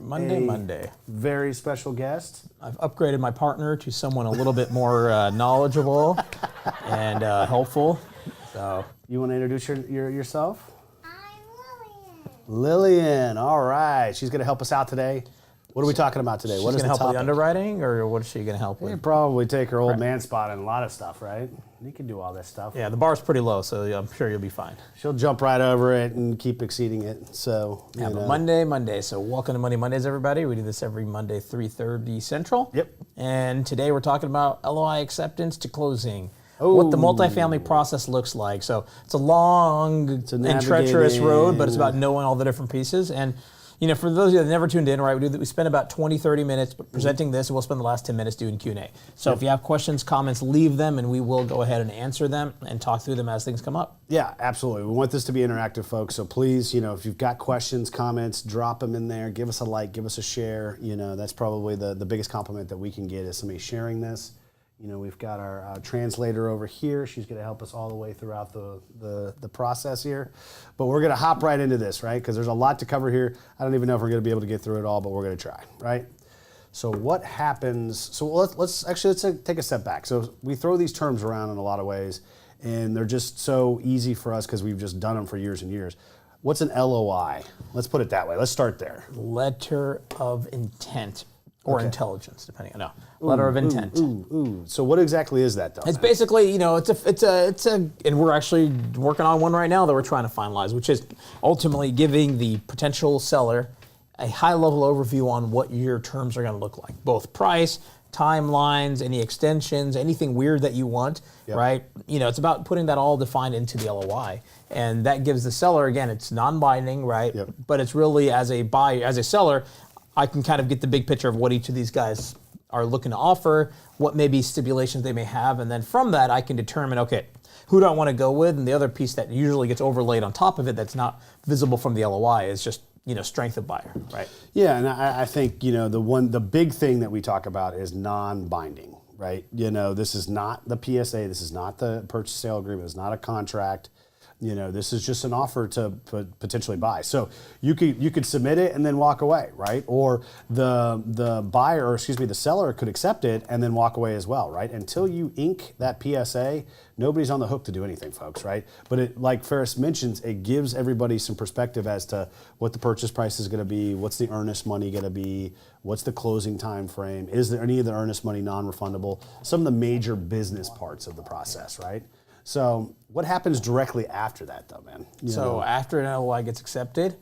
Monday. Very special guest. I've upgraded my partner to someone a little bit more knowledgeable and helpful. So, you want to introduce yourself? I'm Lillian. All right. She's going to help us out today. What are we talking about today? What is the help topic? with the underwriting, or what is she going to help with? You probably take her old man spot in a lot of stuff, right? You can do all this stuff. Yeah, the bar's pretty low, so I'm sure you'll be fine. She'll jump right over it and keep exceeding it. So, yeah, but Monday. So welcome to Monday Mondays, everybody. We do this every Monday, 3:30 Central. Yep. And today we're talking about LOI acceptance to closing. What the multifamily process looks like. So it's a long and treacherous road, but it's about knowing all the different pieces. And you know, for those of you that never tuned in, right, we spend about 20, 30 minutes presenting this, and we'll spend the last 10 minutes doing Q&A. So if you have questions, comments, leave them, and we will go ahead and answer them and talk through them as things come up. Yeah, absolutely. We want this to be interactive, folks. So please, you know, if you've got questions, comments, drop them in there. Give us a like, give us a share. You know, that's probably the biggest compliment that we can get is somebody sharing this. You know, we've got our translator over here. She's going to help us all the way throughout the process here. But we're going to hop right into this, right? Because there's a lot to cover here. I don't even know if we're going to be able to get through it all, but we're going to try, right? So what happens? So let's take a step back. So we throw these terms around in a lot of ways, and they're just so easy for us because we've just done them for years and years. What's an LOI? Let's put it that way. Let's start there. Letter of intent. Or intelligence, depending on letter of intent. So what exactly is that, though? It's basically, you know, it's a, and we're actually working on one right now that we're trying to finalize, which is ultimately giving the potential seller a high-level overview on what your terms are going to look like, both price, timelines, any extensions, anything weird that you want, right? You know, it's about putting that all defined into the LOI, and that gives the seller, again, it's non-binding, right? But it's really as a buyer, as a seller, I can kind of get the big picture of what each of these guys are looking to offer, what maybe stipulations they may have, and then from that I can determine, okay, who do I want to go with? And the other piece that usually gets overlaid on top of it that's not visible from the LOI is just, you know, strength of buyer, right? Yeah, and I think, you know, the big thing that we talk about is non-binding, right? You know, this is not the PSA, this is not the purchase sale agreement, it's not a contract. You know, this is just an offer to potentially buy. So you could submit it and then walk away, right? Or the buyer, or excuse me, the seller could accept it and then walk away as well, right? Until you ink that PSA, nobody's on the hook to do anything, folks, right? But it, like Ferris mentions, it gives everybody some perspective as to what the purchase price is going to be, what's the earnest money going to be, what's the closing time frame, is there any of the earnest money non-refundable, some of the major business parts of the process, right? So what happens directly after that, though, man? So after an LOI gets accepted,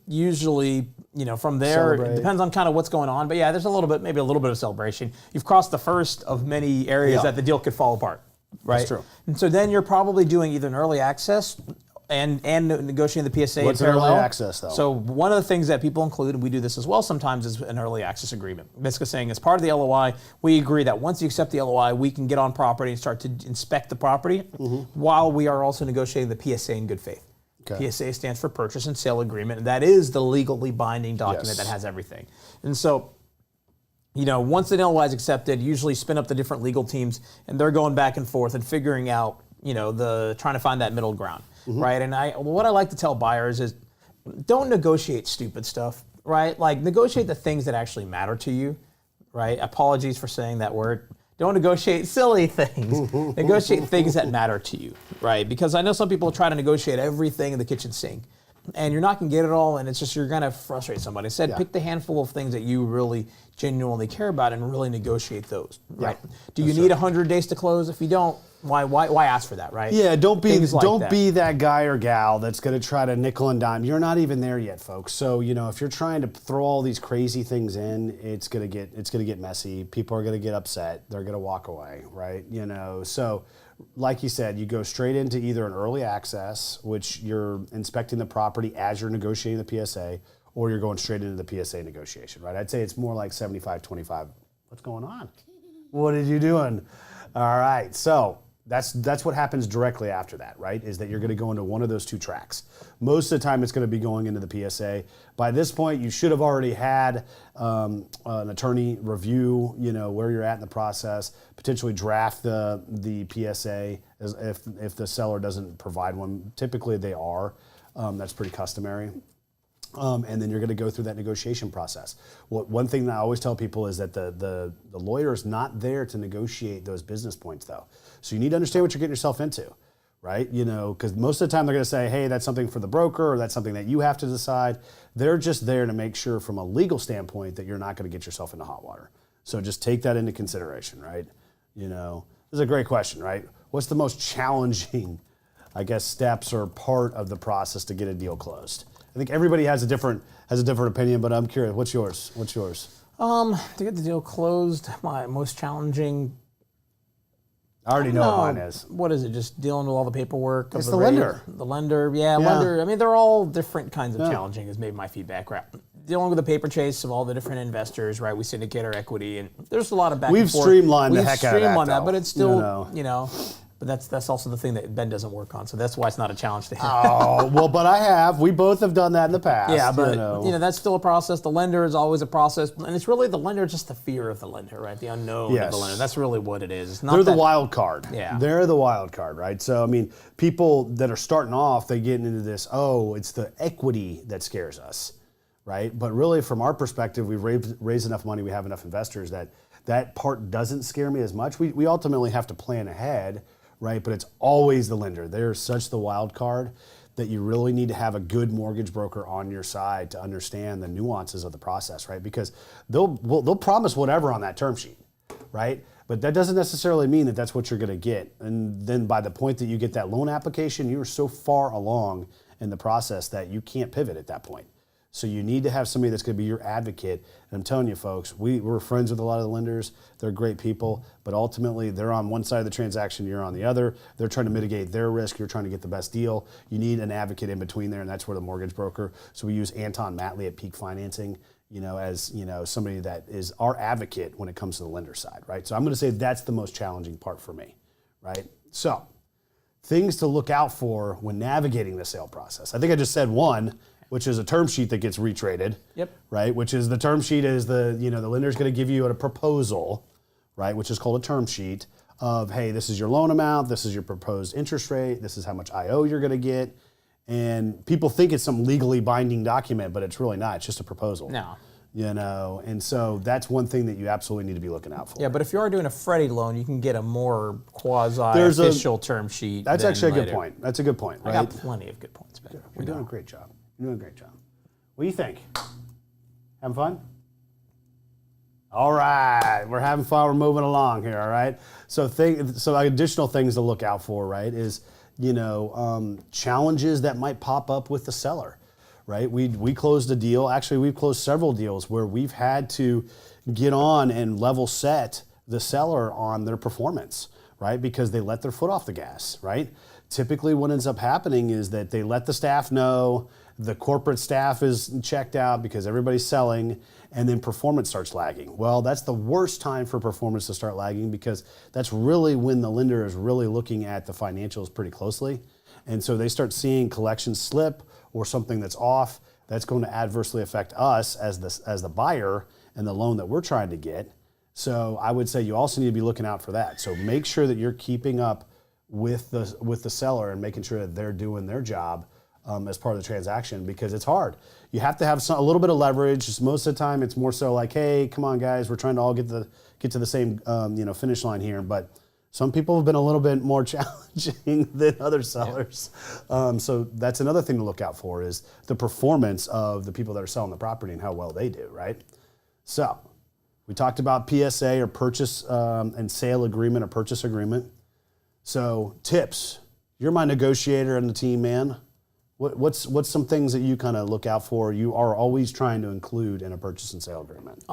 usually, you know, from there, it depends on kind of what's going on. But yeah, there's maybe a little bit of celebration. You've crossed the first of many areas that the deal could fall apart, right? That's true. And so then you're probably doing either an early access and negotiating the PSA What's in parallel. Early access, though? So one of the things that people include, and we do this as well sometimes, is an early access agreement. Basically saying as part of the LOI, we agree that once you accept the LOI, we can get on property and start to inspect the property while we are also negotiating the PSA in good faith. Okay. PSA stands for Purchase and Sale Agreement, and that is the legally binding document that has everything. And so, you know, once the LOI is accepted, usually spin up the different legal teams, and they're going back and forth and figuring out, you know, trying to find that middle ground. Right, and what I like to tell buyers is, don't negotiate stupid stuff, right? Like negotiate the things that actually matter to you, right? Apologies for saying that word. Don't negotiate silly things. Negotiate things that matter to you, right? Because I know some people try to negotiate everything in the kitchen sink, and you're not going to get it all, and it's just you're going to frustrate somebody. Instead, pick the handful of things that you really genuinely care about and really negotiate those, right? Do you need 100 days to close? If you don't, why ask for that, right? Yeah, don't be that guy or gal that's going to try to nickel and dime. You're not even there yet, folks. So, you know, if you're trying to throw all these crazy things in, it's going to get messy. People are going to get upset. They're going to walk away, right? You know, so like you said, you go straight into either an early access, which you're inspecting the property as you're negotiating the PSA, or you're going straight into the PSA negotiation, right? I'd say it's more like 75-25. What's going on? What are you doing? All right, so that's what happens directly after that, right? Is that you're going to go into one of those two tracks. Most of the time, it's going to be going into the PSA. By this point, you should have already had an attorney review, you know, where you're at in the process, potentially draft the PSA if the seller doesn't provide one. Typically, they are. That's pretty customary. And then you're going to go through that negotiation process. One thing that I always tell people is that the lawyer is not there to negotiate those business points, though. So you need to understand what you're getting yourself into, right? Because most of the time they're going to say, hey, that's something for the broker, or that's something that you have to decide. They're just there to make sure from a legal standpoint that you're not going to get yourself into hot water. So just take that into consideration, right? This is a great question, right? What's the most challenging, I guess, steps or part of the process to get a deal closed? I think everybody has a different opinion, but I'm curious. What's yours? To get the deal closed, my most challenging. I already know what mine is. What is it? Just dealing with all the paperwork. It's the lender. The lender, yeah, lender. I mean, they're all different kinds of challenging. Is maybe my feedback. Right? Dealing with the paper chase of all the different investors. Right? We syndicate our equity, and there's a lot of back and forth. We've streamlined the heck out of that, though. But it's still, But that's also the thing that Ben doesn't work on, so that's why it's not a challenge to him. Oh, well, but I have. We both have done that in the past. Yeah, but that's still a process. The lender is always a process, and it's really the lender, just the fear of the lender, right? The unknown of the lender. That's really what it is. It's not They're the wild card. Yeah. They're the wild card, right? So, I mean, people that are starting off, they get into this, it's the equity that scares us, right? But really, from our perspective, we've raised enough money, we have enough investors that part doesn't scare me as much. We ultimately have to plan ahead, right? But it's always the lender. They're such the wild card that you really need to have a good mortgage broker on your side to understand the nuances of the process, right? Because they'll promise whatever on that term sheet, right? But that doesn't necessarily mean that that's what you're going to get. And then by the point that you get that loan application, you're so far along in the process that you can't pivot at that point. So you need to have somebody that's going to be your advocate. And I'm telling you, folks, we're friends with a lot of the lenders. They're great people, but ultimately they're on one side of the transaction, you're on the other. They're trying to mitigate their risk. You're trying to get the best deal. You need an advocate in between there, and that's where the mortgage broker. So we use Anton Matley at Peak Financing, as somebody that is our advocate when it comes to the lender side, right? So I'm going to say that's the most challenging part for me, right? So things to look out for when navigating the sale process. I think I just said one, which is a term sheet that gets retraded. Yep. Right. Which is the term sheet is the lender's going to give you a proposal, right? Which is called a term sheet of, hey, this is your loan amount, this is your proposed interest rate, this is how much IO you're going to get, and people think it's some legally binding document, but it's really not. It's just a proposal. No. And so that's one thing that you absolutely need to be looking out for. Yeah, but if you are doing a Freddie loan, you can get a more quasi-official term sheet. That's actually a good point. That's a good point, right? I got plenty of good points, Ben. You're doing a great job. You're doing a great job. What do you think? Having fun? All right, we're having fun. We're moving along here. All right. So additional things to look out for, right? Is challenges that might pop up with the seller, right? We closed a deal. Actually, we've closed several deals where we've had to get on and level set the seller on their performance, right? Because they let their foot off the gas, right? Typically, what ends up happening is that they let the staff know. The corporate staff is checked out because everybody's selling, and then performance starts lagging. Well, that's the worst time for performance to start lagging because that's really when the lender is really looking at the financials pretty closely. And so they start seeing collections slip or something that's off. That's going to adversely affect us as the buyer and the loan that we're trying to get. So I would say you also need to be looking out for that. So make sure that you're keeping up with the seller and making sure that they're doing their job as part of the transaction, because it's hard. You have to have a little bit of leverage. Most of the time, it's more so like, hey, come on, guys, we're trying to all get to the same finish line here. But some people have been a little bit more challenging than other sellers. So that's another thing to look out for is the performance of the people that are selling the property and how well they do, right? So we talked about PSA or purchase and sale agreement or purchase agreement. So tips. You're my negotiator on the team, man. What's some things that you kind of look out for? You are always trying to include in a purchase and sale agreement.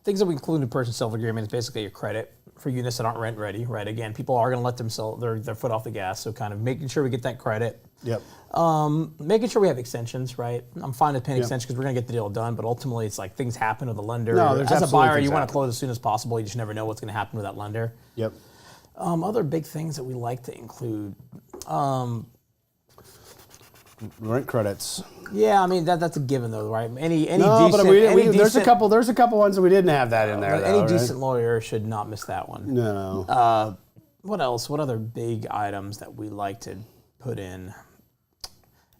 Things that we include in a purchase and sale agreement is basically your credit for units that aren't rent ready, right? Again, people are going to let them sell their foot off the gas, so kind of making sure we get that credit. Yep. Making sure we have extensions, right? I'm fine with paying extensions because we're going to get the deal done, but ultimately it's like things happen with the lender. No, there's as a buyer, you want happen. to close as soon as possible. You just never know what's going to happen with that lender. Yep. Other big things that we like to include. Rent credits. Yeah, I mean that's a given though, right? Any No, decent, but there's a couple ones that we didn't have that in there. Any though, decent lawyer should not miss that one. No. What else? What other big items that we like to put in?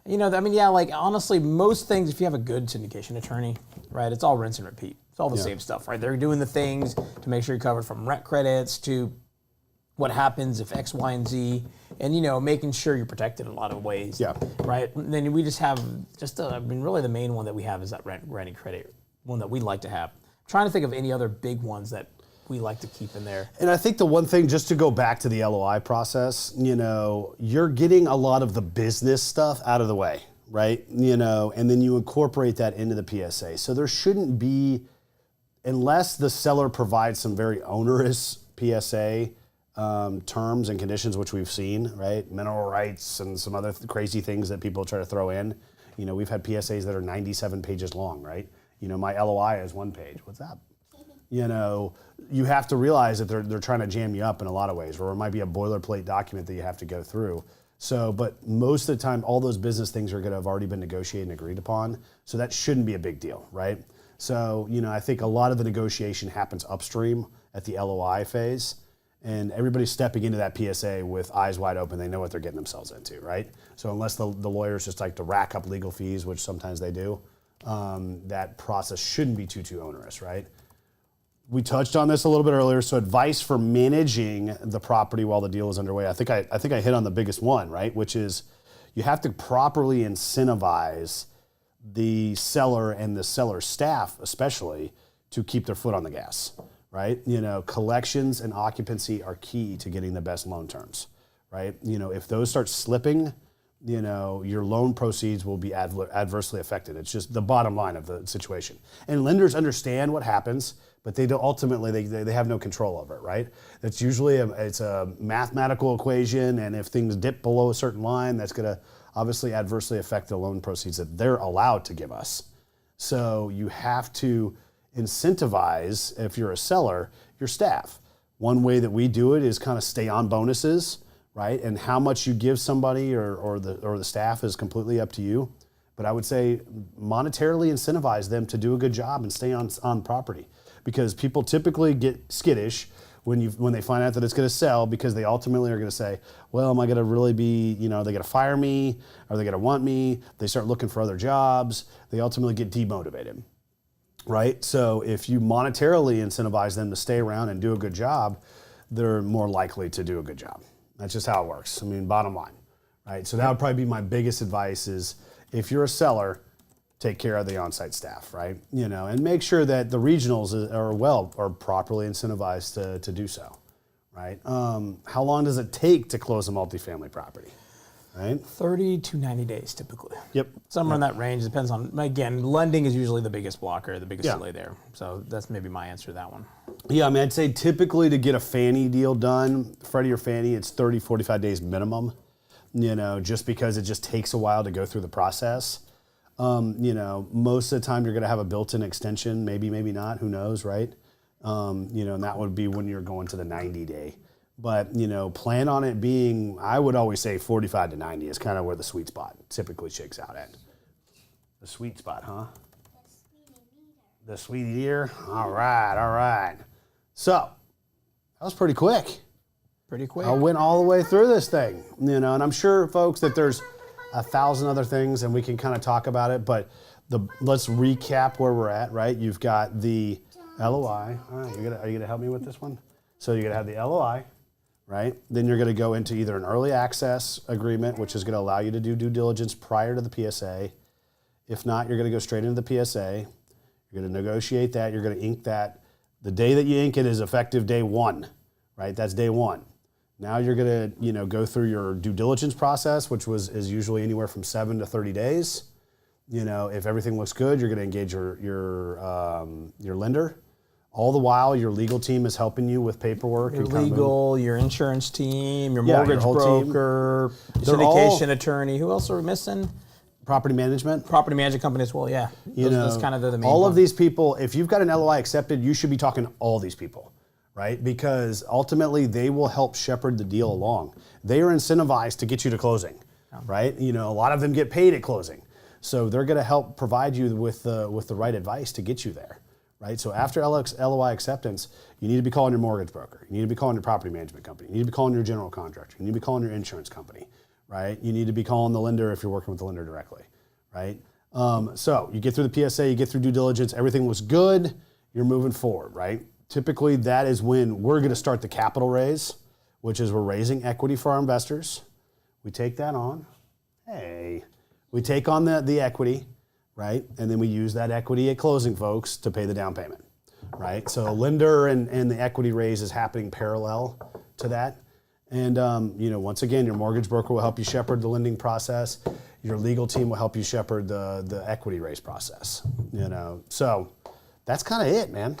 I mean, yeah, like honestly, most things, if you have a good syndication attorney, right, it's all rinse and repeat. It's all the same stuff, right? They're doing the things to make sure you're covered from rent credits to what happens if X, Y, and Z, and making sure you're protected in a lot of ways. Yeah. Right. And then we just have really the main one that we have is that renting credit one that we like to have. I'm trying to think of any other big ones that we like to keep in there. And I think the one thing, just to go back to the LOI process, you're getting a lot of the business stuff out of the way, right? And then you incorporate that into the PSA. So there shouldn't be, unless the seller provides some very onerous PSA terms and conditions, which we've seen, right? Mineral rights and some other crazy things that people try to throw in. We've had PSAs that are 97 pages long, right? My LOI is 1 page. What's that? You have to realize that they're trying to jam you up in a lot of ways, or it might be a boilerplate document that you have to go through. So, but most of the time, all those business things are going to have already been negotiated and agreed upon. So that shouldn't be a big deal, right? So, I think a lot of the negotiation happens upstream at the LOI phase, and everybody's stepping into that PSA with eyes wide open. They know what they're getting themselves into, right? So unless the lawyers just like to rack up legal fees, which sometimes they do, that process shouldn't be too onerous, right? We touched on this a little bit earlier. So advice for managing the property while the deal is underway. I think I hit on the biggest one, right? Which is you have to properly incentivize the seller and the seller staff, especially, to keep their foot on the gas, right? Collections and occupancy are key to getting the best loan terms, right? If those start slipping, your loan proceeds will be adversely affected. It's just the bottom line of the situation. And lenders understand what happens, but they don't, ultimately they have no control over it, right? It's usually it's a mathematical equation, and if things dip below a certain line, that's going to obviously adversely affect the loan proceeds that they're allowed to give us. So you have to incentivize, if you're a seller, your staff. One way that we do it is kind of stay on bonuses, right? And how much you give somebody or the staff is completely up to you. But I would say monetarily incentivize them to do a good job and stay on property, because people typically get skittish when they find out that it's going to sell, because they ultimately are going to say, well, am I going to really be, are they going to fire me? Are they going to want me? They start looking for other jobs. They ultimately get demotivated, right? So if you monetarily incentivize them to stay around and do a good job, they're more likely to do a good job. That's just how it works. I mean, bottom line, right? So that would probably be my biggest advice is, if you're a seller, take care of the on-site staff, right? And make sure that the regionals are properly incentivized to do so, right? How long does it take to close a multifamily property, right? 30 to 90 days typically. Yep. Somewhere in that range. Depends on, again, lending is usually the biggest blocker, the biggest delay there. So that's maybe my answer to that one. Yeah, I mean, I'd say typically to get a Fannie deal done, Freddie or Fannie, it's 30, 45 days minimum, just because it just takes a while to go through the process. Most of the time you're going to have a built-in extension, maybe not, who knows, right? And that would be when you're going to the 90-day. But, plan on it being, I would always say 45 to 90 is kind of where the sweet spot typically shakes out at. The sweet spot, huh? The sweetie meter. All right. So, that was pretty quick. Pretty quick. I went all the way through this thing, and I'm sure, folks, that there's 1,000 other things, and we can kind of talk about it, but let's recap where we're at, right? You've got the LOI. All right, are you gonna help me with this one? So you're gonna have the LOI, right? Then you're gonna go into either an early access agreement, which is gonna allow you to do due diligence prior to the PSA. If not, you're gonna go straight into the PSA. You're gonna negotiate that. You're gonna ink that. The day that you ink it is effective day one, right? That's day one. Now you're gonna, go through your due diligence process, which is usually anywhere from 7 to 30 days. If everything looks good, you're gonna engage your lender. All the while, your legal team is helping you with paperwork. Your legal, your insurance team, your your mortgage whole broker, your syndication attorney. Who else are we missing? Property management. Property management company as well, yeah. That's kind of the main all one. of these people, if you've got an LOI accepted, you should be talking to all these people, right? Because ultimately, they will help shepherd the deal along. They are incentivized to get you to closing, right? A lot of them get paid at closing. So they're going to help provide you with the right advice to get you there. Right? So after LOI acceptance, you need to be calling your mortgage broker. You need to be calling your property management company. You need to be calling your general contractor. You need to be calling your insurance company. right? You need to be calling the lender if you're working with the lender directly, right? So you get through the PSA, you get through due diligence, everything was good, you're moving forward, right? Typically, that is when we're going to start the capital raise, which is we're raising equity for our investors. We take that on. Hey, we take on the equity, right? And then we use that equity at closing, folks, to pay the down payment, right? So lender and the equity raise is happening parallel to that. And once again, your mortgage broker will help you shepherd the lending process. Your legal team will help you shepherd the equity raise process. So that's kind of it, man.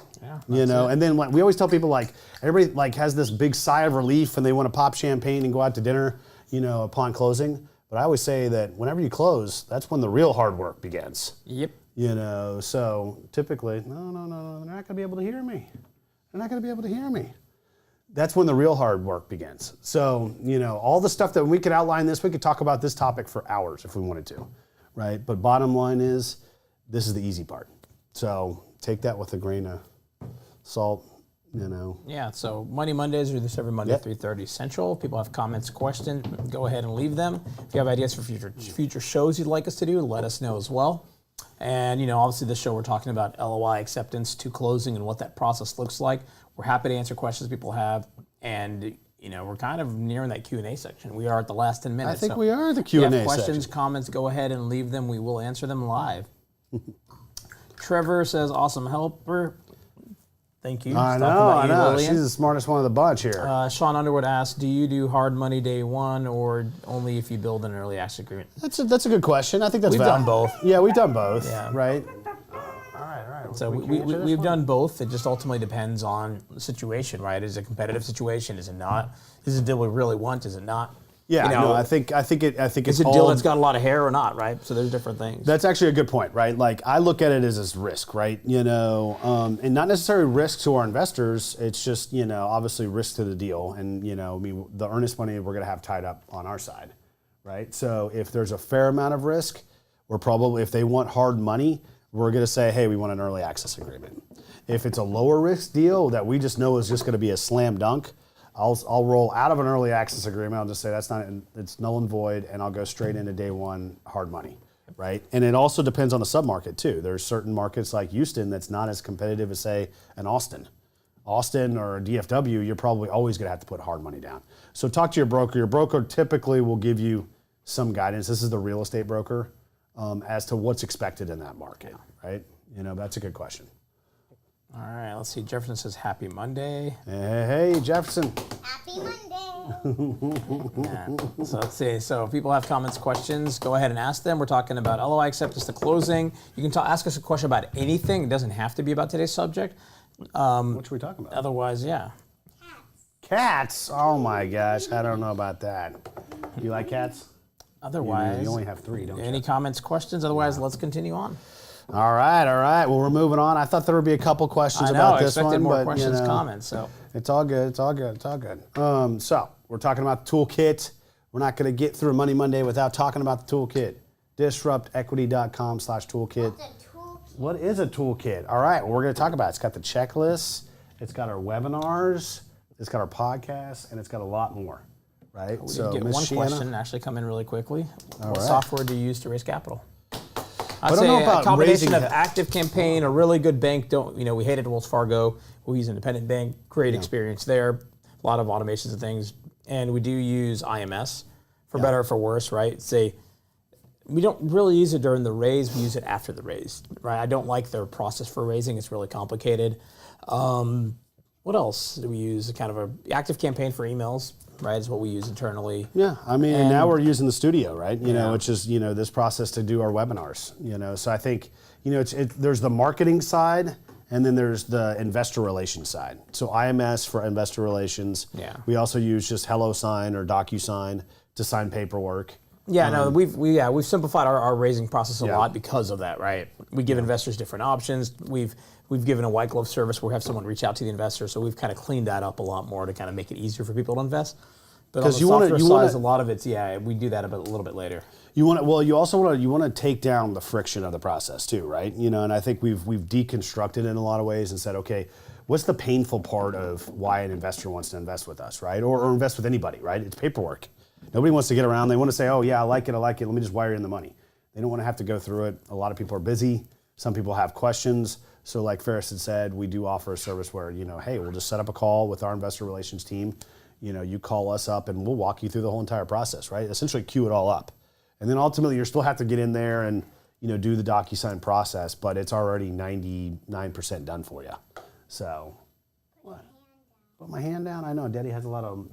Yeah, and then we always tell people, like, everybody like has this big sigh of relief and they want to pop champagne and go out to dinner, upon closing. But I always say that whenever you close, that's when the real hard work begins. Yep. So typically, no, they're not going to be able to hear me. They're not going to be able to hear me. That's when the real hard work begins. So, all the stuff that we could outline we could talk about this topic for hours if we wanted to, right? But bottom line is, this is the easy part. So take that with a grain of salt, Yeah, so Money Mondays are this every Monday at 3:30 Central. If people have comments, questions, go ahead and leave them. If you have ideas for future shows you'd like us to do, let us know as well. And, obviously this show we're talking about LOI acceptance to closing and what that process looks like. We're happy to answer questions people have. And, we're kind of nearing that Q&A section. We are at the last 10 minutes. I think we are at the Q&A section. If you have questions, comments, go ahead and leave them. We will answer them live. Trevor says, awesome helper. Thank you. I know. She's the smartest one of the bunch here. Sean Underwood asked, do you do hard money day one or only if you build an early access agreement? That's a good question. I think that's We've done both. Yeah, we've done both. Yeah. Right. All right. So we've done both. It just ultimately depends on the situation, right? Is it a competitive situation? Is it not? Is it a deal we really want? Is it not? Yeah, no, I think it's is it a deal that's got a lot of hair or not, right? So there's different things. That's actually a good point, right? Like, I look at it as risk, right? And not necessarily risk to our investors. It's just, obviously risk to the deal. And, the earnest money we're going to have tied up on our side, right? So if there's a fair amount of risk, if they want hard money, we're going to say, hey, we want an early access agreement. If it's a lower risk deal that we just know is just going to be a slam dunk, I'll roll out of an early access agreement. I'll just say it's null and void, and I'll go straight into day one hard money, right? And it also depends on the submarket too. There's certain markets like Houston that's not as competitive as, say, an Austin or a DFW. You're probably always going to have to put hard money down. So talk to your broker. Your broker typically will give you some guidance. This is the real estate broker as to what's expected in that market, right? That's a good question. All right, let's see. Jefferson says, happy Monday. Hey, Jefferson. Happy Monday. Yeah. So let's see. So if people have comments, questions, go ahead and ask them. We're talking about LOI acceptance to closing. You can ask us a question about anything. It doesn't have to be about today's subject. What should we talk about? Otherwise, yeah. Cats. Oh my gosh, I don't know about that. You like cats? Otherwise, you only have 3, don't you? Any comments, questions? Otherwise, let's continue on. All right. Well, we're moving on. I thought there would be a couple questions about this one, more but questions, comments. So it's all good. So we're talking about the toolkit. We're not going to get through Money Monday without talking about the toolkit. DisruptEquity.com/toolkit. What is a toolkit? All right. Well, we're going to talk about it. It's got the checklists. It's got our webinars. It's got our podcasts, and it's got a lot more. Right. We get one question actually come in really quickly. What software do you use to raise capital? I'd say a combination of Active Campaign, a really good bank. We hated Wells Fargo. We use Independent Bank. Great experience there. A lot of automations and things. And we do use IMS for better or for worse, right? We don't really use it during the raise. We use it after the raise, right? I don't like their process for raising. It's really complicated. What else do we use? Kind of a Active Campaign for emails, right, is what we use internally. Yeah, and now we're using the studio, right? Which is, this process to do our webinars, So I think, there's the marketing side and then there's the investor relations side. So IMS for investor relations. Yeah. We also use just HelloSign or DocuSign to sign paperwork. Yeah, we've simplified our raising process a lot because of that, right? We give investors different options. We've given a white glove service where we have someone reach out to the investor, so we've kind of cleaned that up a lot more to kind of make it easier for people to invest. But on the software side, a lot of it's we do that a little bit later. You want to take down the friction of the process too, right? And I think we've deconstructed it in a lot of ways and said, okay, what's the painful part of why an investor wants to invest with us, right? Or invest with anybody, right? It's paperwork. Nobody wants to get around. They want to say, oh, yeah, I like it. Let me just wire in the money. They don't want to have to go through it. A lot of people are busy. Some people have questions. So like Ferris had said, we do offer a service where, hey, we'll just set up a call with our investor relations team. You call us up and we'll walk you through the whole entire process, right? Essentially queue it all up. And then ultimately you still have to get in there and, do the DocuSign process, but it's already 99% done for you. So, what? Put my hand down? I know, Daddy has a lot of,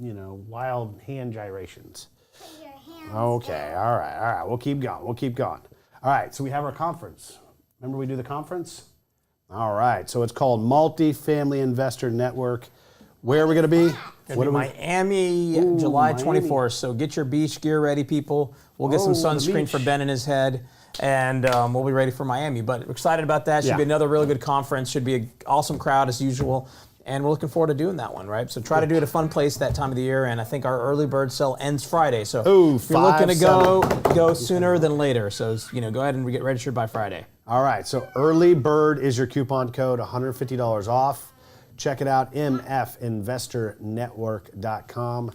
wild hand gyrations. Put your hands Okay, all right. We'll keep going. All right, so we have our conference. Remember we do the conference? All right, so it's called Multifamily Investor Network. Where are we going to be? Miami, July 24th. So get your beach gear ready, people. We'll get some sunscreen for Ben and his head, and we'll be ready for Miami. But we're excited about that. Should be another really good conference. Should be an awesome crowd as usual. And we're looking forward to doing that one, right? So try to do it at a fun place that time of the year. And I think our early bird sale ends Friday. So if you're looking to go sooner than later. So go ahead and get registered by Friday. All right. So early bird is your coupon code, $150 off. Check it out, mfinvestornetwork.com.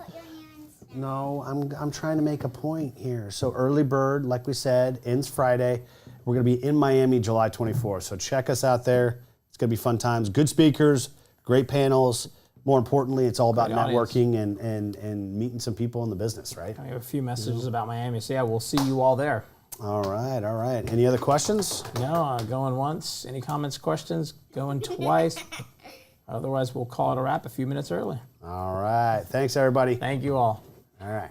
No, I'm trying to make a point here. So early bird, like we said, ends Friday. We're going to be in Miami July 24th. So check us out there. It's going to be fun times. Good speakers, great panels. More importantly, it's all about networking and meeting some people in the business, right? I have a few messages about Miami. So yeah, we'll see you all there. All right. Any other questions? No, going once. Any comments, questions? Going twice. Otherwise, we'll call it a wrap a few minutes early. All right. Thanks, everybody. Thank you all. All right.